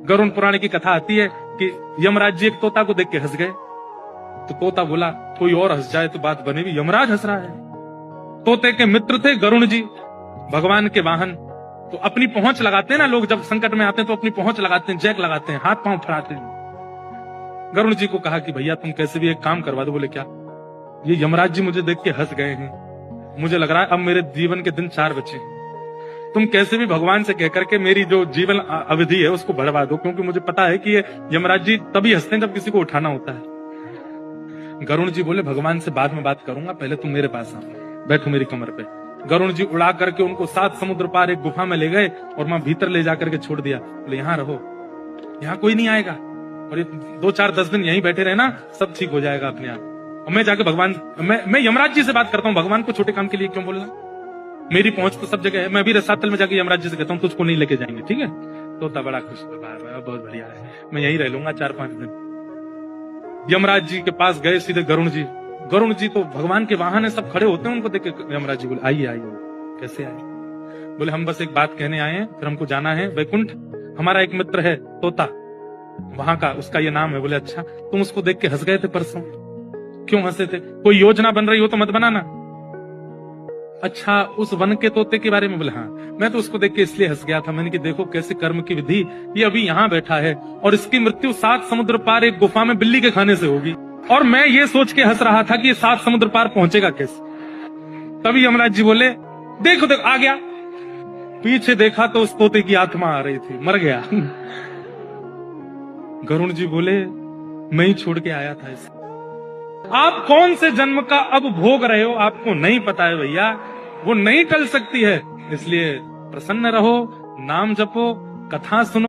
गरुड़ पुराण की कथा आती है कि यमराज जी एक तोता को देख के हंस गए। तो तोता बोला कोई और हंस जाए तो बात बनेगी, यमराज हंस रहा है। तोते के मित्र थे गरुड़ जी, भगवान के वाहन। तो अपनी पहुंच लगाते हैं ना लोग, जब संकट में आते हैं तो अपनी पहुंच लगाते हैं, जैक लगाते हैं, हाथ पांव फड़ाते हैं। गरुड़ जी को कहा कि भैया तुम कैसे भी एक काम करवा दो। बोले क्या? ये यमराज जी मुझे देख के हंस गए हैं, मुझे लग रहा है अब मेरे जीवन के दिन 4 बचे हैं। तुम कैसे भी भगवान से कहकर के मेरी जो जीवन अवधि है उसको बढ़वा दो, क्योंकि मुझे पता है कि ये यमराज जी तभी हंसते हैं जब किसी को उठाना होता है। गरुड़ जी बोले भगवान से बाद में बात करूंगा, पहले तुम मेरे पास आओ, बैठो मेरी कमर पे। गरुड़ जी उड़ा करके उनको 7 समुद्र पार एक गुफा में ले गए और वहां भीतर ले जाकर के छोड़ दिया। बोले यहाँ रहो, यहाँ कोई नहीं आएगा, और ये 2-4-10 दिन यहीं बैठे रहना, सब ठीक हो जाएगा अपने आप। और मैं जाके भगवान, मैं यमराज जी से बात करता हूँ, भगवान को छोटे काम के लिए क्यों बोलना, मेरी पहुंच तो सब जगह है। मैं भी रसातल में जाके यमराज जी से कहता हूँ तुझको नहीं लेके जाएंगे, ठीक है? तोता बड़ा खुश हुआ, बहुत बढ़िया है, मैं यहीं रह लूंगा 4-5 दिन। यमराज जी के पास गए सीधे गरुड़ जी। गरुड़ जी तो भगवान के वाहन है, सब खड़े होते हैं, उनको देख के यमराज जी बोले आइए आइए। कैसे आए? बोले हम बस एक बात कहने आए हैं, फिर हमको जाना है वैकुंठ। हमारा एक मित्र है तोता, वहां का, उसका ये नाम है। बोले अच्छा, तुम उसको देख के हंस गए थे परसों, क्यों हंसे थे? कोई योजना बन रही हो तो मत बनाना। अच्छा, उस वन के तोते के बारे में? बोले हाँ, मैं तो उसको देख के इसलिए हंस गया था, मैंने कि देखो कैसे कर्म की विधि, ये अभी यहाँ बैठा है और इसकी मृत्यु 7 समुद्र पार एक गुफा में बिल्ली के खाने से होगी, और मैं ये सोच के हंस रहा था कि ये 7 समुद्र पार पहुंचेगा कैसे। तभी यमराज जी बोले देखो देखो आ गया। पीछे देखा तो उस तोते की आत्मा आ रही थी, मर गया। गरुड़ जी बोले मैं ही छोड़ के आया था इसे। आप कौन से जन्म का अब भोग रहे हो आपको नहीं पता है भैया, वो नहीं टल सकती है। इसलिए प्रसन्न रहो, नाम जपो, कथा सुनो।